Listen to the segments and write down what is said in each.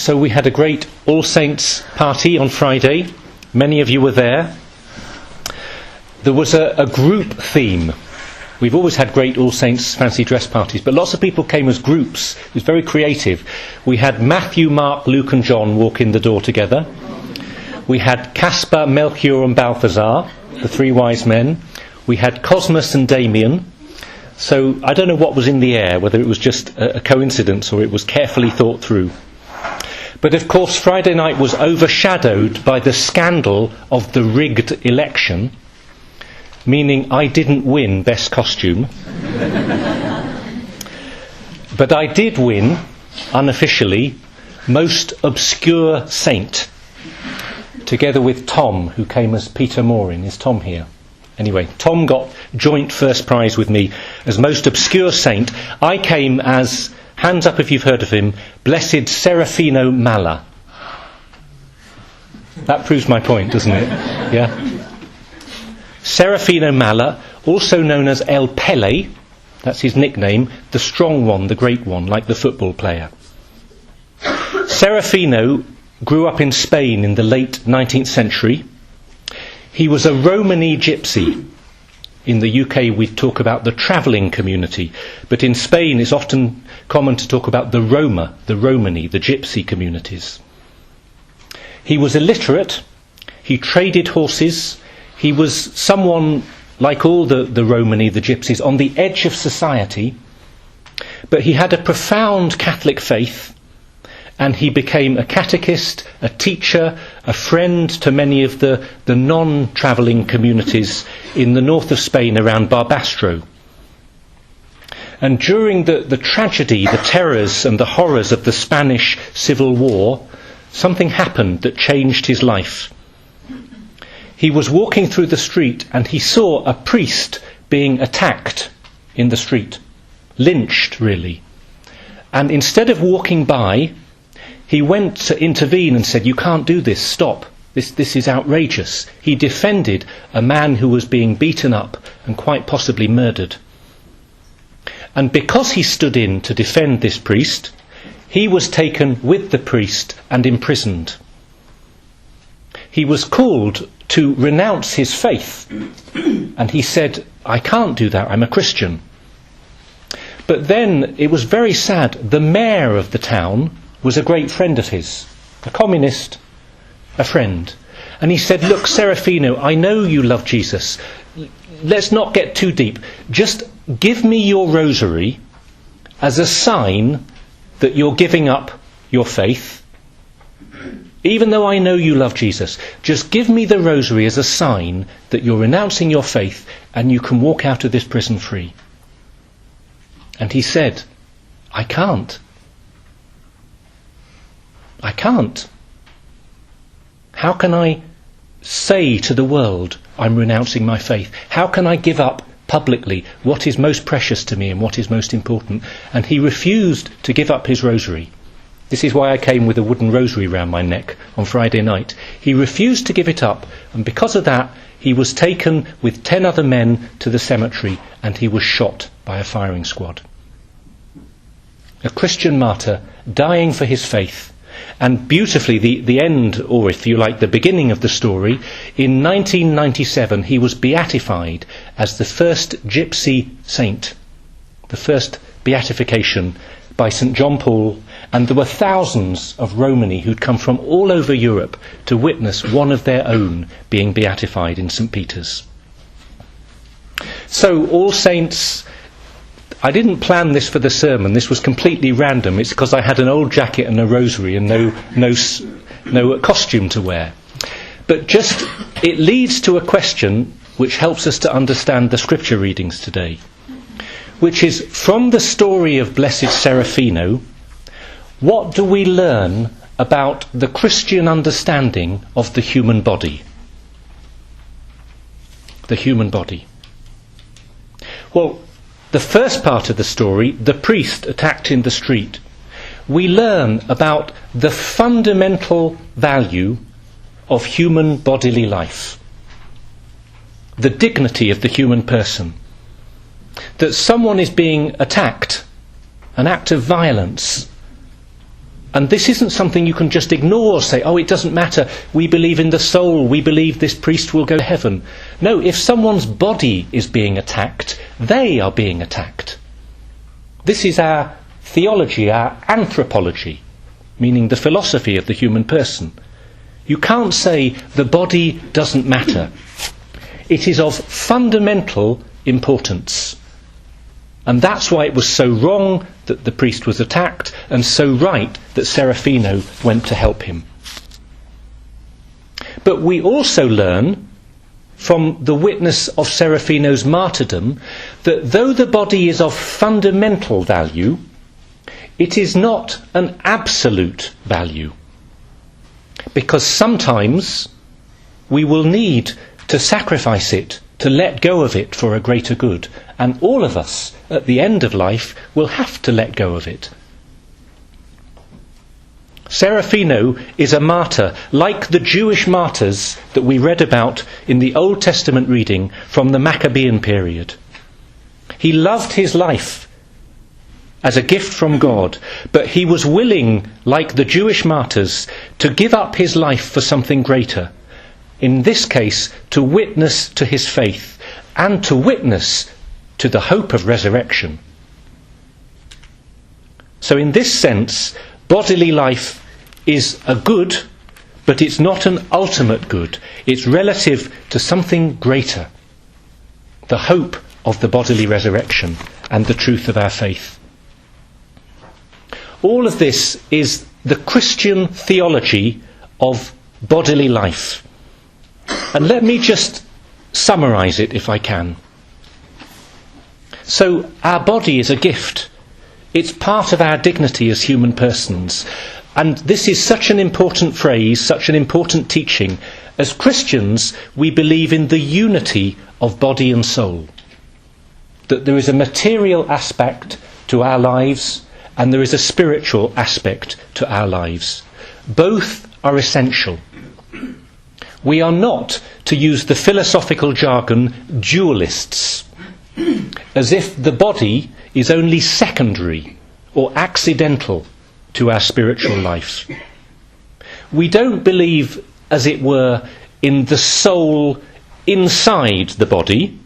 So we had a great All Saints party on Friday. Many of you were there. There was a group theme. We've always had great All Saints fancy dress parties, but lots of people came as groups. It was very creative. We had Matthew, Mark, Luke and John walk in the door together. We had Caspar, Melchior and Balthazar, the three wise men. We had Cosmas and Damien. So I don't know what was in the air, whether it was just a coincidence or it was carefully thought through. But of course Friday night was overshadowed by the scandal of the rigged election, meaning I didn't win Best Costume. But I did win, unofficially, Most Obscure Saint, together with Tom, who came as Peter Morin. Is Tom here? Anyway, Tom got joint first prize with me as Most Obscure Saint. I came as, hands up if you've heard of him, Blessed Serafino Malla. That proves my point, doesn't it? Yeah. Serafino Malla, also known as El Pele, that's his nickname, the strong one, the great one, like the football player. Serafino grew up in Spain in the late 19th century. He was a Romany gypsy. In the UK we talk about the travelling community, but in Spain it's often common to talk about the Roma, the Romany, the gypsy communities. He was illiterate, he traded horses, he was someone, like all the Romany, the gypsies, on the edge of society, but he had a profound Catholic faith, and he became a catechist, a teacher, a friend to many of the non-travelling communities in the north of Spain around Barbastro. And during the tragedy, the terrors and the horrors of the Spanish Civil War, something happened that changed his life. He was walking through the street and he saw a priest being attacked in the street, lynched really. And instead of walking by, he went to intervene and said, "You can't do this, stop, this is outrageous." He defended a man who was being beaten up and quite possibly murdered. And because he stood in to defend this priest, he was taken with the priest and imprisoned. He was called to renounce his faith, and he said, "I can't do that, I'm a Christian." But then it was very sad. The mayor of the town was a great friend of his, a communist, a friend. And he said, "Look, Serafino, I know you love Jesus. Let's not get too deep. Just give me your rosary as a sign that you're giving up your faith. Even though I know you love Jesus, just give me the rosary as a sign that you're renouncing your faith and you can walk out of this prison free." And he said, "I can't. I can't. How can I say to the world I'm renouncing my faith? How can I give up publicly what is most precious to me and what is most important?" And he refused to give up his rosary. This is why I came with a wooden rosary round my neck on Friday night. He refused to give it up, and because of that he was taken with 10 other men to the cemetery and he was shot by a firing squad. A Christian martyr dying for his faith. And beautifully, the end, or if you like, the beginning of the story, in 1997 he was beatified as the first gypsy saint, the first beatification by St. John Paul, and there were thousands of Romani who'd come from all over Europe to witness one of their own being beatified in St. Peter's. So, All Saints, I didn't plan this for the sermon. This was completely random. It's because I had an old jacket and a rosary and no costume to wear. But just, it leads to a question which helps us to understand the scripture readings today, which is, from the story of Blessed Serafino, what do we learn about the Christian understanding of the human body? The human body. Well, the first part of the story, the priest attacked in the street, we learn about the fundamental value of human bodily life, the dignity of the human person, that someone is being attacked, an act of violence, And this isn't something you can just ignore or say, oh, it doesn't matter, we believe in the soul, we believe this priest will go to heaven. No, if someone's body is being attacked, they are being attacked. This is our theology, our anthropology, meaning the philosophy of the human person. You can't say the body doesn't matter. It is of fundamental importance. And that's why it was so wrong that the priest was attacked, and so right that Serafino went to help him. But we also learn from the witness of Serafino's martyrdom that though the body is of fundamental value, it is not an absolute value. Because sometimes we will need to sacrifice it, to let go of it for a greater good. And all of us, at the end of life, will have to let go of it. Serafino is a martyr, like the Jewish martyrs that we read about in the Old Testament reading from the Maccabean period. He loved his life as a gift from God, but he was willing, like the Jewish martyrs, to give up his life for something greater. In this case, to witness to his faith and to witness to the hope of resurrection. So in this sense, bodily life is a good, but it's not an ultimate good. It's relative to something greater, the hope of the bodily resurrection and the truth of our faith. All of this is the Christian theology of bodily life. And let me just summarise it if I can. So our body is a gift. It's part of our dignity as human persons. And this is such an important phrase, such an important teaching. As Christians, we believe in the unity of body and soul. That there is a material aspect to our lives and there is a spiritual aspect to our lives. Both are essential. We are not, to use the philosophical jargon, dualists, as if the body is only secondary or accidental to our spiritual life. We don't believe, as it were, in the soul inside the body,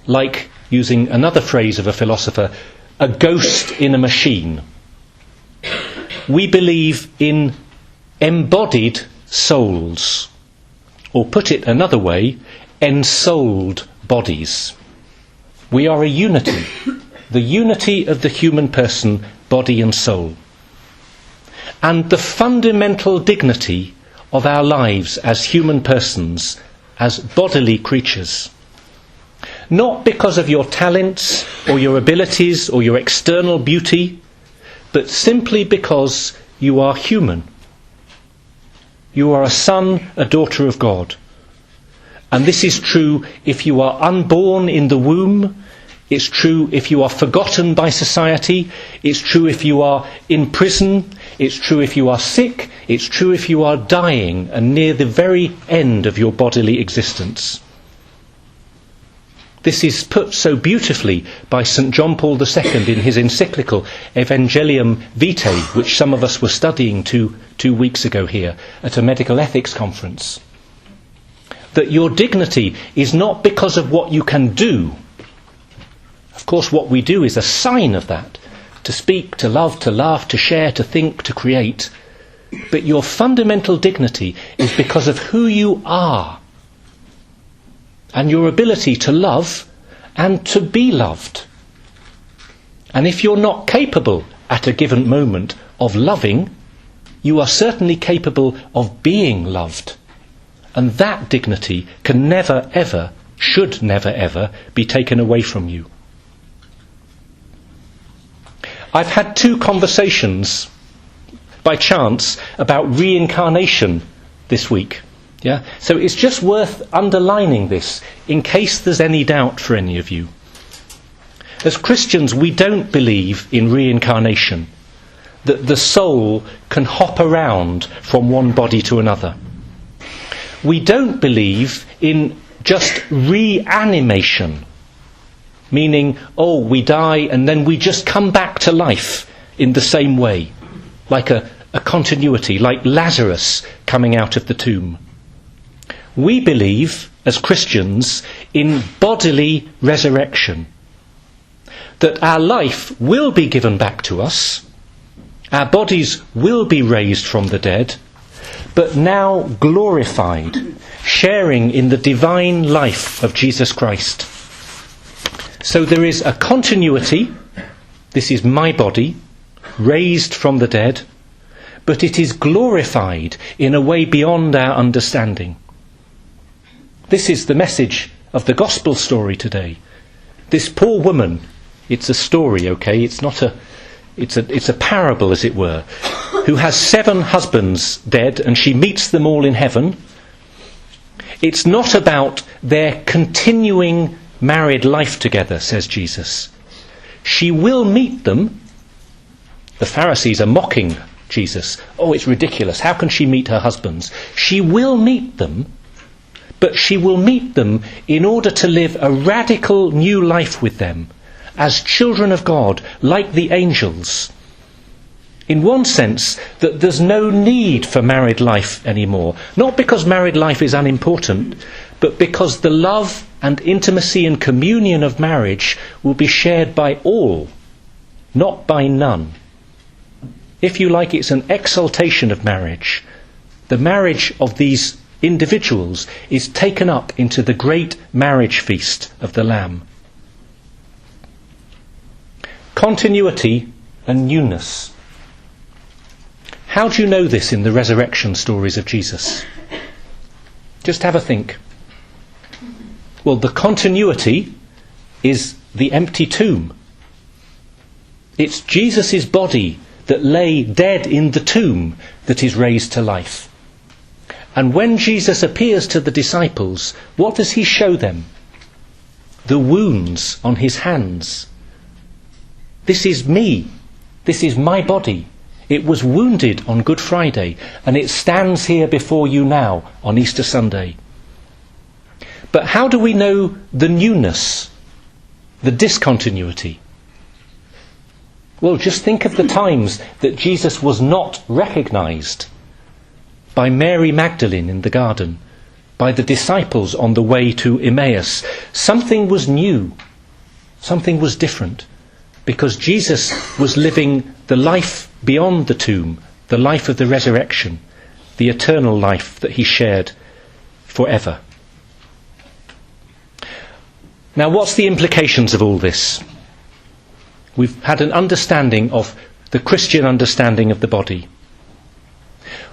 like, using another phrase of a philosopher, a ghost in a machine. We believe in embodied souls. Or put it another way, ensouled bodies. We are a unity, the unity of the human person, body and soul. And the fundamental dignity of our lives as human persons, as bodily creatures. Not because of your talents or your abilities or your external beauty, but simply because you are human. You are a son, a daughter of God. And this is true if you are unborn in the womb. It's true if you are forgotten by society. It's true if you are in prison. It's true if you are sick. It's true if you are dying and near the very end of your bodily existence. This is put so beautifully by St. John Paul II in his encyclical Evangelium Vitae, which some of us were studying two weeks ago here at a medical ethics conference. That your dignity is not because of what you can do. Of course, what we do is a sign of that. To speak, to love, to laugh, to share, to think, to create. But your fundamental dignity is because of who you are. And your ability to love and to be loved. And if you're not capable at a given moment of loving, you are certainly capable of being loved. And that dignity can never ever, should never ever, be taken away from you. I've had 2 conversations by chance about reincarnation this week. Yeah? So it's just worth underlining this in case there's any doubt for any of you. As Christians, we don't believe in reincarnation, that the soul can hop around from one body to another. We don't believe in just reanimation, meaning, we die and then we just come back to life in the same way. like a continuity, like Lazarus coming out of the tomb. We believe, as Christians, in bodily resurrection, that our life will be given back to us, our bodies will be raised from the dead, but now glorified, sharing in the divine life of Jesus Christ. So there is a continuity. This is my body, raised from the dead, but it is glorified in a way beyond our understanding. This is the message of the gospel story today. This poor woman, it's a story, okay? It's a parable, as it were, who has 7 husbands dead, and she meets them all in heaven. It's not about their continuing married life together, says Jesus. She will meet them. The Pharisees are mocking Jesus. Oh, it's ridiculous. How can she meet her husbands? She will meet them, but she will meet them in order to live a radical new life with them as children of God, like the angels. In one sense, that there's no need for married life anymore. Not because married life is unimportant, but because the love and intimacy and communion of marriage will be shared by all, not by none. If you like, it's an exaltation of marriage. The marriage of these individuals is taken up into the great marriage feast of the Lamb. Continuity and newness. How do you know this in the resurrection stories of Jesus? Just have a think. Well, the continuity is the empty tomb. It's Jesus' body that lay dead in the tomb that is raised to life. And when Jesus appears to the disciples, what does he show them? The wounds on his hands. This is me. This is my body. It was wounded on Good Friday, and it stands here before you now on Easter Sunday. But how do we know the newness, the discontinuity? Well, just think of the times that Jesus was not recognised by Mary Magdalene in the garden, by the disciples on the way to Emmaus. Something was new, something was different, because Jesus was living the life beyond the tomb, the life of the resurrection, the eternal life that he shared forever. Now, what's the implications of all this? We've had an understanding of the Christian understanding of the body.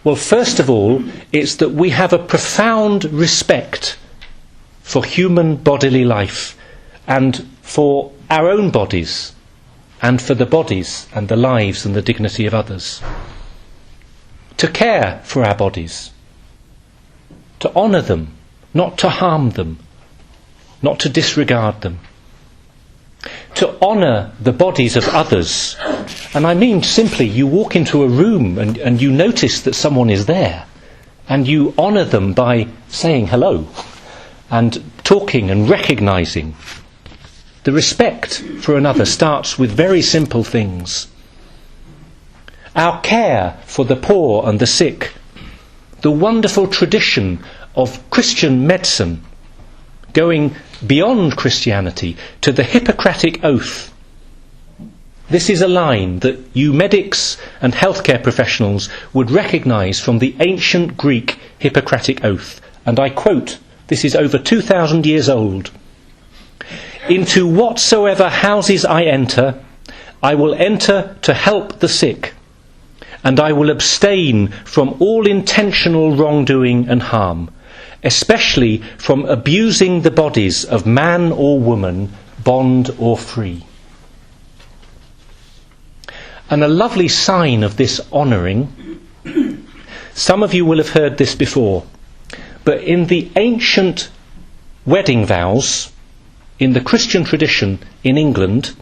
Well, first of all, it's that we have a profound respect for human bodily life and for our own bodies and for the bodies and the lives and the dignity of others. To care for our bodies, to honour them, not to harm them, not to disregard them. To honour the bodies of others. And I mean simply, you walk into a room and you notice that someone is there, and you honour them by saying hello and talking and recognising. The respect for another starts with very simple things. Our care for the poor and the sick, the wonderful tradition of Christian medicine, going beyond Christianity to the Hippocratic Oath. This is a line that you medics and healthcare professionals would recognise from the ancient Greek Hippocratic Oath. And I quote, this is over 2,000 years old. "Into whatsoever houses I enter will enter to help the sick, and I will abstain from all intentional wrongdoing and harm, especially from abusing the bodies of man or woman, bond or free." And a lovely sign of this honouring, some of you will have heard this before, but in the ancient wedding vows, in the Christian tradition in England,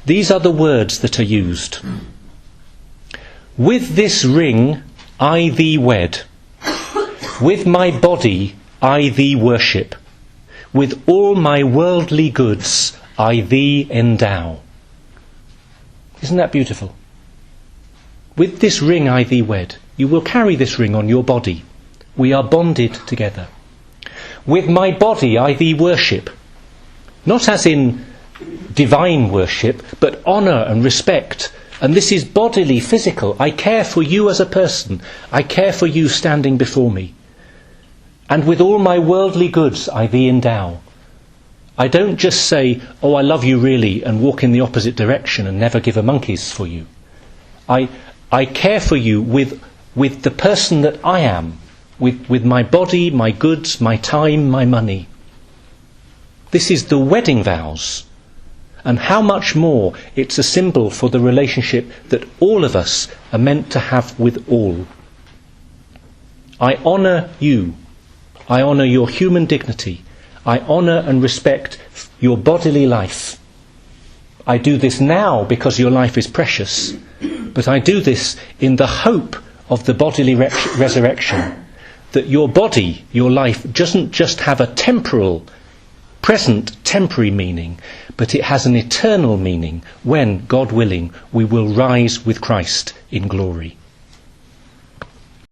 these are the words that are used. "With this ring I thee wed. With my body I thee worship. With all my worldly goods I thee endow." Isn't that beautiful? With this ring I thee wed. You will carry this ring on your body. We are bonded together. With my body I thee worship. Not as in divine worship, but honour and respect. And this is bodily, physical. I care for you as a person. I care for you standing before me. And with all my worldly goods I thee endow. I don't just say, oh, I love you really, and walk in the opposite direction and never give a monkey's for you. I care for you with the person that I am, with my body, my goods, my time, my money. This is the wedding vows. And how much more it's a symbol for the relationship that all of us are meant to have with all. I honour you. I honour your human dignity. I honour and respect your bodily life. I do this now because your life is precious, but I do this in the hope of the bodily resurrection, that your body, your life, doesn't just have a temporal, present, temporary meaning, but it has an eternal meaning when, God willing, we will rise with Christ in glory.